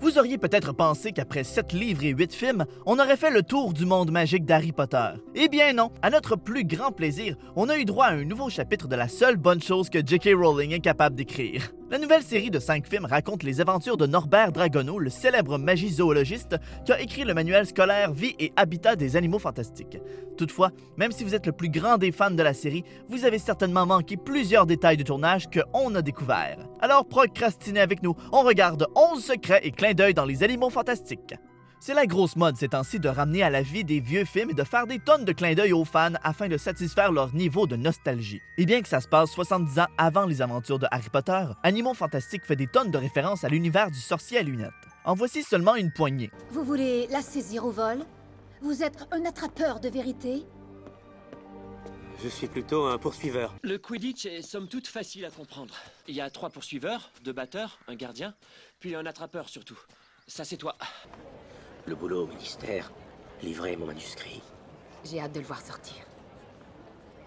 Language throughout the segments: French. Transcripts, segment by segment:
Vous auriez peut-être pensé qu'après 7 livres et 8 films, on aurait fait le tour du monde magique d'Harry Potter. Eh bien non, à notre plus grand plaisir, on a eu droit à un nouveau chapitre de la seule bonne chose que J.K. Rowling est capable d'écrire. La nouvelle série de 5 films raconte les aventures de Norbert Dragono, le célèbre magizoologiste qui a écrit le manuel scolaire Vie et habitat des animaux fantastiques. Toutefois, même si vous êtes le plus grand des fans de la série, vous avez certainement manqué plusieurs détails du tournage qu'on a découverts. Alors procrastinez avec nous, on regarde 11 secrets et clins d'œil dans les animaux fantastiques. C'est la grosse mode ces temps-ci de ramener à la vie des vieux films et de faire des tonnes de clins d'œil aux fans afin de satisfaire leur niveau de nostalgie. Et bien que ça se passe 70 ans avant les aventures de Harry Potter, Animaux Fantastiques fait des tonnes de références à l'univers du sorcier à lunettes. En voici seulement une poignée. Vous voulez la saisir au vol? Vous êtes un attrapeur de vérité? Je suis plutôt un poursuiveur. Le Quidditch est somme toute facile à comprendre. Il y a 3 poursuiveurs, 2 batteurs, un gardien, puis un attrapeur surtout. Ça c'est toi. Le boulot au ministère, livrer mon manuscrit. J'ai hâte de le voir sortir.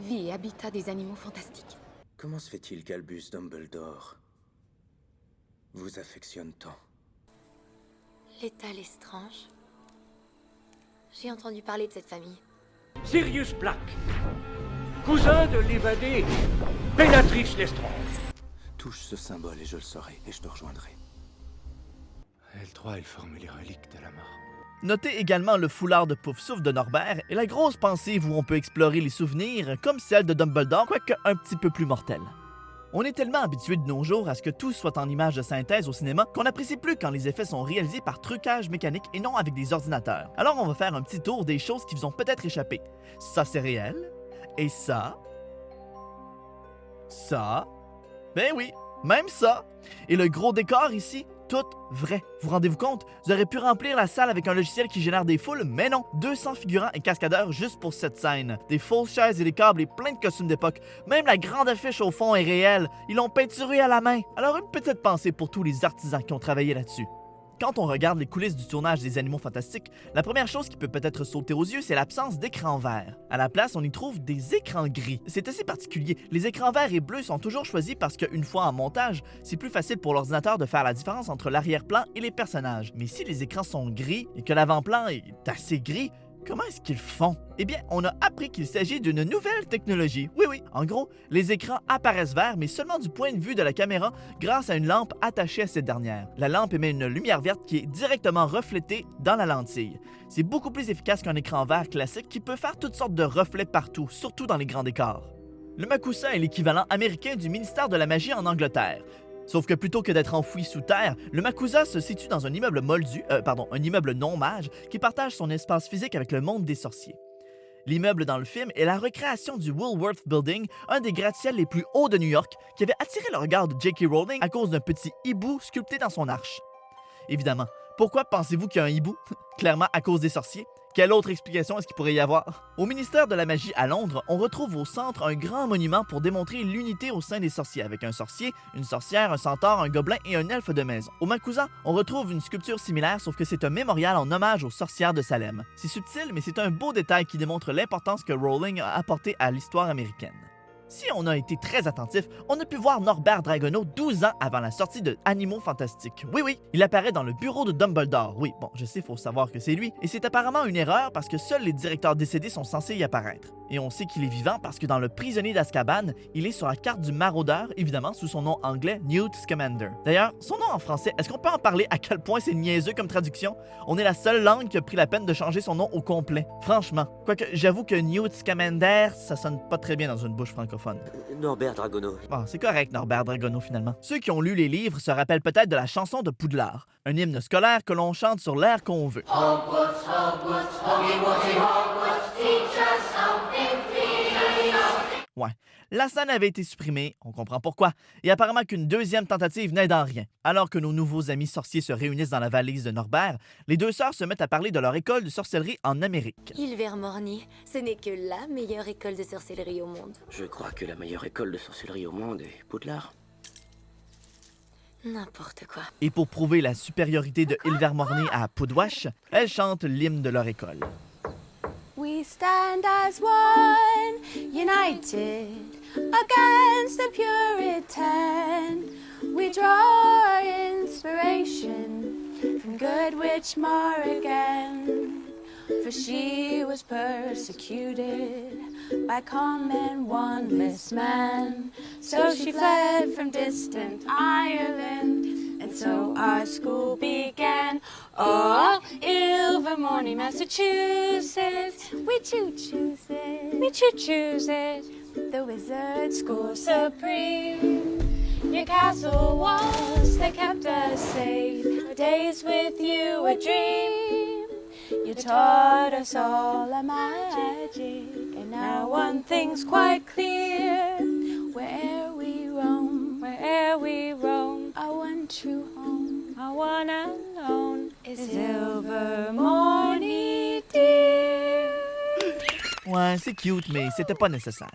Vie et habitat des animaux fantastiques. Comment se fait-il qu'Albus Dumbledore vous affectionne tant? L'état Lestrange. J'ai entendu parler de cette famille. Sirius Black, cousin de l'évadée Bellatrix Lestrange. Touche ce symbole et je le saurai, et je te rejoindrai. L3, elle forme les reliques de la mort. Notez également le foulard de Poufsouffle de Norbert et la grosse pensive où on peut explorer les souvenirs, comme celle de Dumbledore, quoique un petit peu plus mortelle. On est tellement habitué de nos jours à ce que tout soit en images de synthèse au cinéma qu'on n'apprécie plus quand les effets sont réalisés par trucage mécanique et non avec des ordinateurs. Alors on va faire un petit tour des choses qui vous ont peut-être échappé. Ça c'est réel, et ça... Ben oui, même ça! Et le gros décor ici, tout vrai. Vous rendez-vous compte? Vous aurez pu remplir la salle avec un logiciel qui génère des foules, mais non! 200 figurants et cascadeurs juste pour cette scène. Des fausses chaises et des câbles et plein de costumes d'époque. Même la grande affiche au fond est réelle. Ils l'ont peinturée à la main. Alors une petite pensée pour tous les artisans qui ont travaillé là-dessus. Quand on regarde les coulisses du tournage des Animaux Fantastiques, la première chose qui peut peut-être sauter aux yeux, c'est l'absence d'écran vert. À la place, on y trouve des écrans gris. C'est assez particulier. Les écrans verts et bleus sont toujours choisis parce qu'une fois en montage, c'est plus facile pour l'ordinateur de faire la différence entre l'arrière-plan et les personnages. Mais si les écrans sont gris et que l'avant-plan est assez gris, comment est-ce qu'ils font? Eh bien, on a appris qu'il s'agit d'une nouvelle technologie. Oui, en gros, les écrans apparaissent verts, mais seulement du point de vue de la caméra grâce à une lampe attachée à cette dernière. La lampe émet une lumière verte qui est directement reflétée dans la lentille. C'est beaucoup plus efficace qu'un écran vert classique qui peut faire toutes sortes de reflets partout, surtout dans les grands décors. Le Makusa est l'équivalent américain du ministère de la Magie en Angleterre. Sauf que plutôt que d'être enfoui sous terre, le Makusa se situe dans un immeuble un immeuble non-mage qui partage son espace physique avec le monde des sorciers. L'immeuble dans le film est la recréation du Woolworth Building, un des gratte-ciels les plus hauts de New York, qui avait attiré le regard de J.K. Rowling à cause d'un petit hibou sculpté dans son arche. Évidemment, pourquoi pensez-vous qu'il y a un hibou? Clairement à cause des sorciers. Quelle autre explication est-ce qu'il pourrait y avoir? Au ministère de la Magie à Londres, on retrouve au centre un grand monument pour démontrer l'unité au sein des sorciers, avec un sorcier, une sorcière, un centaure, un gobelin et un elfe de maison. Au Makusa, on retrouve une sculpture similaire, sauf que c'est un mémorial en hommage aux sorcières de Salem. C'est subtil, mais c'est un beau détail qui démontre l'importance que Rowling a apportée à l'histoire américaine. Si on a été très attentif, on a pu voir Norbert Dragono 12 ans avant la sortie de Animaux Fantastiques. Oui, il apparaît dans le bureau de Dumbledore. Oui, bon, je sais, faut savoir que c'est lui. Et c'est apparemment une erreur parce que seuls les directeurs décédés sont censés y apparaître. Et on sait qu'il est vivant parce que dans Le Prisonnier d'Azkaban, il est sur la carte du maraudeur, évidemment sous son nom anglais Newt Scamander. D'ailleurs, son nom en français, est-ce qu'on peut en parler à quel point c'est niaiseux comme traduction? On est la seule langue qui a pris la peine de changer son nom au complet. Franchement. Quoique, j'avoue que Newt Scamander, ça sonne pas très bien dans une bouche francophone. Norbert Dragono. Bon, c'est correct, Norbert Dragono, finalement. Ceux qui ont lu les livres se rappellent peut-être de la chanson de Poudlard, un hymne scolaire que l'on chante sur l'air qu'on veut. Ouais, la scène avait été supprimée, on comprend pourquoi, et apparemment qu'une deuxième tentative n'aide en rien. Alors que nos nouveaux amis sorciers se réunissent dans la valise de Norbert, les deux sœurs se mettent à parler de leur école de sorcellerie en Amérique. Ilvermorny, ce n'est que la meilleure école de sorcellerie au monde. Je crois que la meilleure école de sorcellerie au monde est Poudlard. N'importe quoi. Et pour prouver la supériorité de Ilvermorny à Poudwash, elles chantent l'hymne de leur école. We stand as one, united against the Puritan. We draw inspiration from Good Witch Morrigan, for she was persecuted by common wandless man. So she fled from distant Ireland, and so our school began. Oh, Ilvermorny, Massachusetts, we choose it, we choose it. The wizard school supreme. Your castle walls, they kept us safe. Our days with you a dream. You taught us all our magic, and now one thing's quite clear. Where'er we roam, our one true home, our one and lone, is Ilvermorny, dear. Ouais, c'est cute, mais c'était pas nécessaire.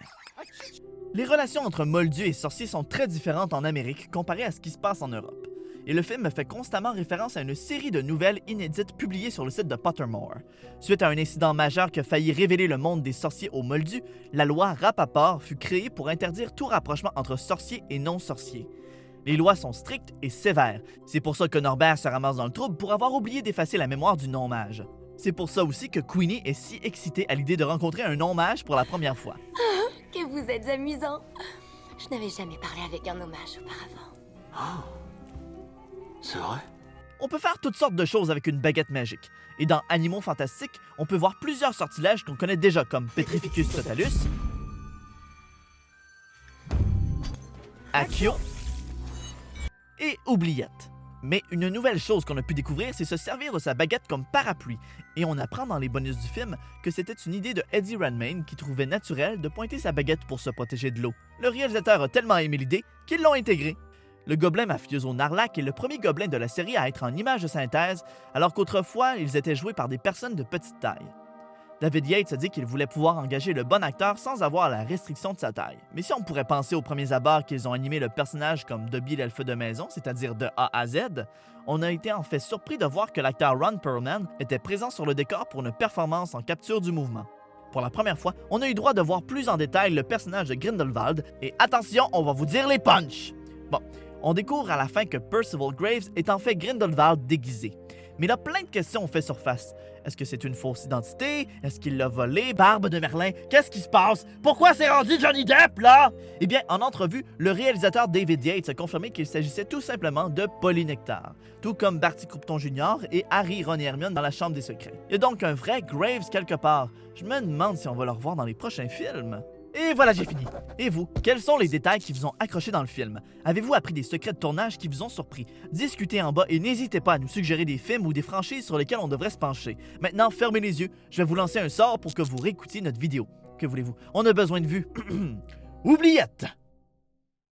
Les relations entre moldus et sorciers sont très différentes en Amérique comparées à ce qui se passe en Europe. Et le film fait constamment référence à une série de nouvelles inédites publiées sur le site de Pottermore. Suite à un incident majeur qui a failli révéler le monde des sorciers aux moldus, la loi Rappaport fut créée pour interdire tout rapprochement entre sorciers et non-sorciers. Les lois sont strictes et sévères. C'est pour ça que Norbert se ramasse dans le trouble pour avoir oublié d'effacer la mémoire du non-mage. C'est pour ça aussi que Queenie est si excitée à l'idée de rencontrer un non-mage pour la première fois. Que vous êtes amusant. Je n'avais jamais parlé avec un hommage auparavant. C'est vrai? On peut faire toutes sortes de choses avec une baguette magique. Et dans Animaux fantastiques, on peut voir plusieurs sortilèges qu'on connaît déjà comme Petrificus totalus, Accio et Oubliette. Mais une nouvelle chose qu'on a pu découvrir, c'est se servir de sa baguette comme parapluie. Et on apprend dans les bonus du film que c'était une idée de Eddie Redmayne qui trouvait naturel de pointer sa baguette pour se protéger de l'eau. Le réalisateur a tellement aimé l'idée qu'ils l'ont intégrée. Le gobelin mafioso Narlac est le premier gobelin de la série à être en image de synthèse, alors qu'autrefois, ils étaient joués par des personnes de petite taille. David Yates a dit qu'il voulait pouvoir engager le bon acteur sans avoir la restriction de sa taille. Mais si on pourrait penser aux premiers abords qu'ils ont animé le personnage comme Dobby l'elfe de maison, c'est-à-dire de A à Z, on a été en fait surpris de voir que l'acteur Ron Perlman était présent sur le décor pour une performance en capture du mouvement. Pour la première fois, on a eu droit de voir plus en détail le personnage de Grindelwald, et attention, on va vous dire les punchs! Bon, on découvre à la fin que Percival Graves est en fait Grindelwald déguisé. Mais là, plein de questions ont fait surface. Est-ce que c'est une fausse identité? Est-ce qu'il l'a volé? Barbe de Merlin? Qu'est-ce qui se passe? Pourquoi c'est rendu Johnny Depp, là? Eh bien, en entrevue, le réalisateur David Yates a confirmé qu'il s'agissait tout simplement de Polynectar, tout comme Barty Croupton Jr. et Harry, Ron et Hermione dans la Chambre des Secrets. Il y a donc un vrai Graves quelque part. Je me demande si on va le revoir dans les prochains films. Et voilà, j'ai fini. Et vous, quels sont les détails qui vous ont accroché dans le film? Avez-vous appris des secrets de tournage qui vous ont surpris? Discutez en bas et n'hésitez pas à nous suggérer des films ou des franchises sur lesquelles on devrait se pencher. Maintenant, fermez les yeux, je vais vous lancer un sort pour que vous réécoutiez notre vidéo. Que voulez-vous? On a besoin de vues. Oubliette!